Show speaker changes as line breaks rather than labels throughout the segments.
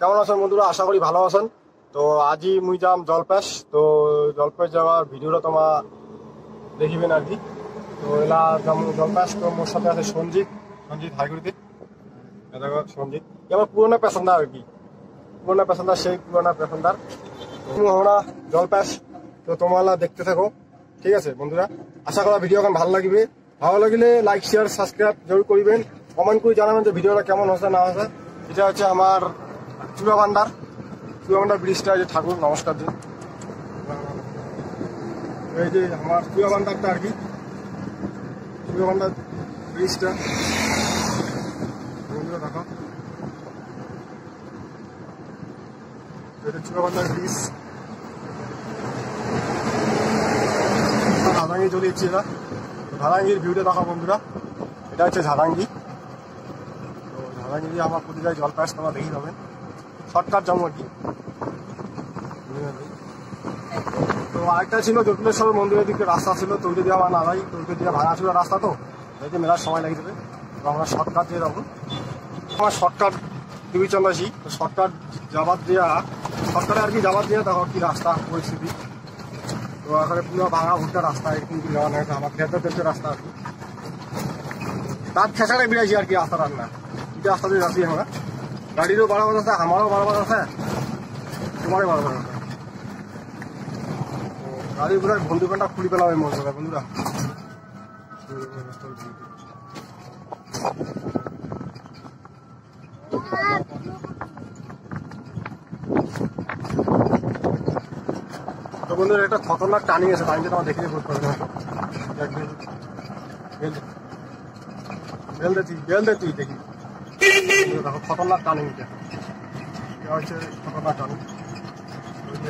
কেমন আছেন বন্ধুরা? আশা করি ভালো আছেন। তো আজি মুই যাম জলপেশ। তো জলপেশ যাওয়ার ভিডিওটা তোমার দেখিবেন আর কি। তো এলা যাম জলপেশ। তো মোর সাথে আছে সঞ্জিত। সঞ্জিত হাইগুড়িতে দেখো সঞ্জিত আমার পুরোনো প্যাসেঞ্জার আর কি, পুরোনো প্যাসেঞ্জার, সেই পুরোনো প্যাসেঞ্জার। আমরা জলপেশ। তো তোমরা দেখতে থাকো, ঠিক আছে বন্ধুরা? আশা করা ভিডিও এখন ভালো লাগবে। ভালো লাগলে লাইক শেয়ার সাবস্ক্রাইব জরুর করবেন, কমেন্ট করে জানাবেন যে ভিডিওটা কেমন হচ্ছে না হচ্ছে। এটা হচ্ছে আমার চুয়াবান্ডার ব্রিজটা, যে ঠাকুর নমস্কার দিন। এই যে আমার চুয়াবান্ডারটা আর কি, চুয়াবান্ডার ব্রিজটা বন্ধুরা দেখো। এটা চুয়াবান্ডার ব্রিজ, ঝাড়াঙ্গি চলে এসেছি। এটা ঝাড়াঙ্গির ভিউটা দেখো বন্ধুরা। এটা হচ্ছে ঝাড়াঙ্গি। তো ঝাড়াঙ্গি দিয়ে আমার প্রতি যায় জলপেশ, তোমরা দেখে যাবেন। শর্টকাট যাবো আর কি। তো আরেকটা ছিল জটিলেশ্বর মন্দিরের দিকে রাস্তা ছিল, তো ওইটা দিয়ে আমার না যাই। তো ওইটা দিয়ে ভাঙা ছিল রাস্তা, তো ওইটা মেলার সময় লেগে যাবে। তো আমরা শর্টকাট দিয়ে যাবো। আমার শর্টকাট দিবি চন্দাসি। তো শর্টকাট যাবার দেওয়া, শর্টকাটে আর কি যাবার দেওয়া দেখো কি রাস্তা পরিস্থিতি। তো এখানে পুরো ভাঙা ভুট্টা রাস্তা, এরকম কি যাওয়া নাই। আমার খেতে রাস্তা আর কি, তার খেসারে বেরিয়েছি আর কি রাস্তা রান্না। এটা রাস্তা দিয়ে যাচ্ছি আমরা। গাড়িরও বাড়াবার আছে, আমারও বাড়াবার আছে, তোমারও বাড়াবার আছে। গাড়ি পুরো ঘন্টি ঘন্টা খুলি পেলাম এই মনে করে বন্ধুরা। তো বন্ধুরা একটা খতরনাক টার্নিং আছে, টার্নিংটা তোমার দেখে বুঝতে পারবে না। বেল দে তুই দেখি। দেখো খতরনাক টার্নিং, এটা হচ্ছে খতরনাক টার্নিং।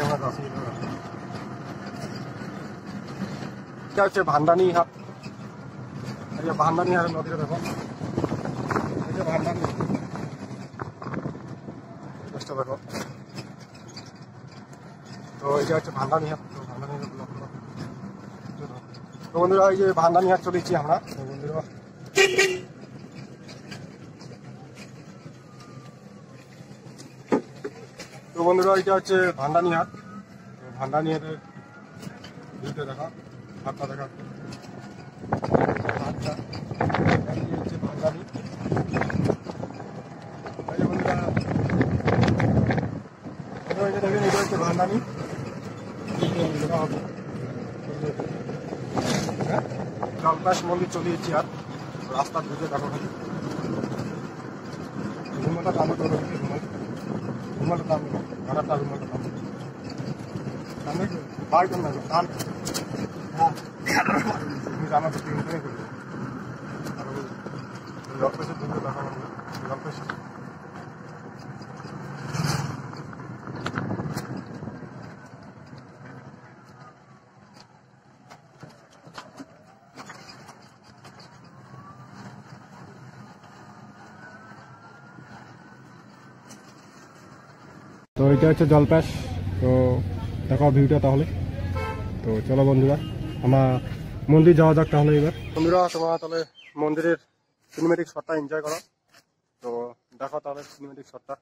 আমরা যাচ্ছি, এটা হচ্ছে ভান্ডানি হাট। এই যে ভান্ডানি হাটের নদীটা দেখো, এই যে ভান্ডানি দেখো। তো এটা হচ্ছে ভান্ডানি হাট। তো ভান্ডানি হাট তো বন্ধুরা, এই যে ভান্ডানি হাট চলেছি আমরা। তো বন্ধুরা এটা হচ্ছে ভান্ডানি হাট। তো ভান্ডানি হাটের ভিউটা দেখা, হাটটা দেখা। হাটটা হচ্ছে ভান্ডানি। দেখেন এটা হচ্ছে ভান্ডানি। জলপেশ মন্দির চলে এসেছি। আর রাস্তার দিকে দেখো, রুমাটা টানো তো, রুমাটা টানো, ঘাড়াটা রুমাটা টানো, টানে বার কর না টান। আমার করবে জলপেশের দিকে দেখা জলপেশ। তো এটা হচ্ছে জলপেশ। তো দেখো ভিউটা তাহলে। তো চলো বন্ধুরা, আমরা মন্দির যাওয়া যাক তাহলে। এবার বন্ধুরা তোমরা তাহলে মন্দিরের সিনেমেটিক শটটা এনজয় করো। তো দেখো তাহলে সিনেমেটিক শটটা।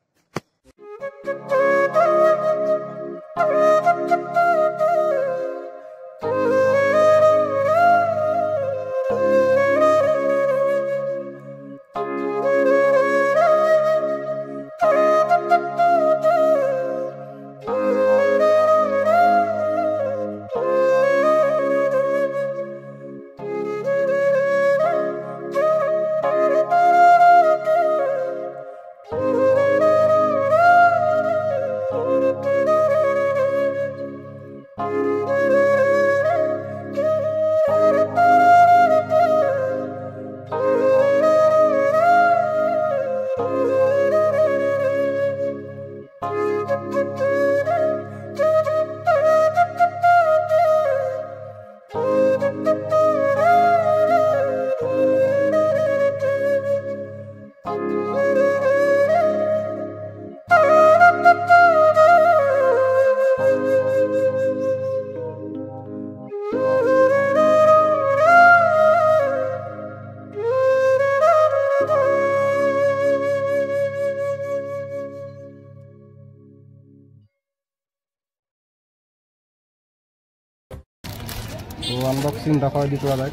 আনবক্সিং দেখাই দিতে দেখ।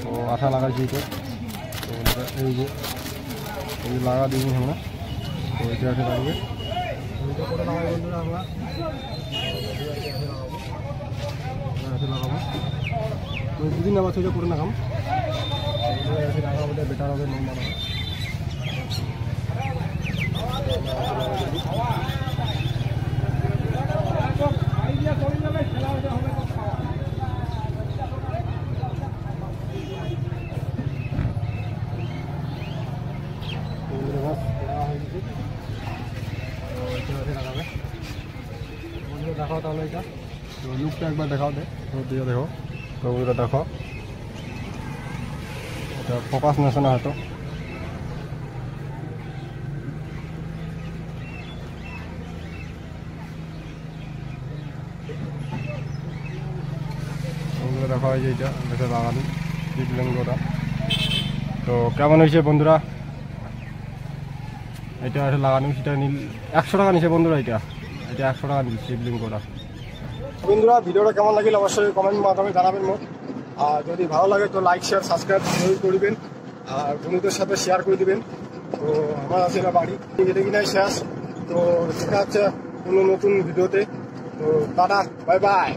তো আঠা লাগাইছি এটা, তো এই যে এই লাগা দিই আমরা। তো এটা আছে লাগবে, এটা করে লাগাই বন্ধুরা আমরা লাগাবো। তো দুদিন আবার সেটা করে লাগাম, লাগাবো বেটার হবে নম্বর হবে। দেখাও তাহলে এটা, তো লুকটা একবার দেখাও দে, তো দিয়ে দেখো। তো ওইটা দেখো, এটা ফোকাস নেছে না হয়তো। ওগুলো দেখা হয় যে এটা ভেতরে লাগানো শিবলিঙ্গটা। তো কেমন হয়েছে বন্ধুরা, এটা আছে লাগানো, সেটা নীল 100 টাকা নিছে বন্ধুরা। এটা 100 টাকা নিল শিবলিঙ্গটা। বন্ধুরা ভিডিওটা কেমন লাগিল অবশ্যই কমেন্ট মাধ্যমে জানাবেন মোট। আর যদি ভালো লাগে তো লাইক শেয়ার সাবস্ক্রাইব করবেন, আর বন্ধুদের সাথে শেয়ার করে দিবেন। তো আমার আছে না বাড়ি এটা কিনাই শেষ। তো দেখা হচ্ছে কোনো নতুন ভিডিওতে। তো টাটা, বাই বাই।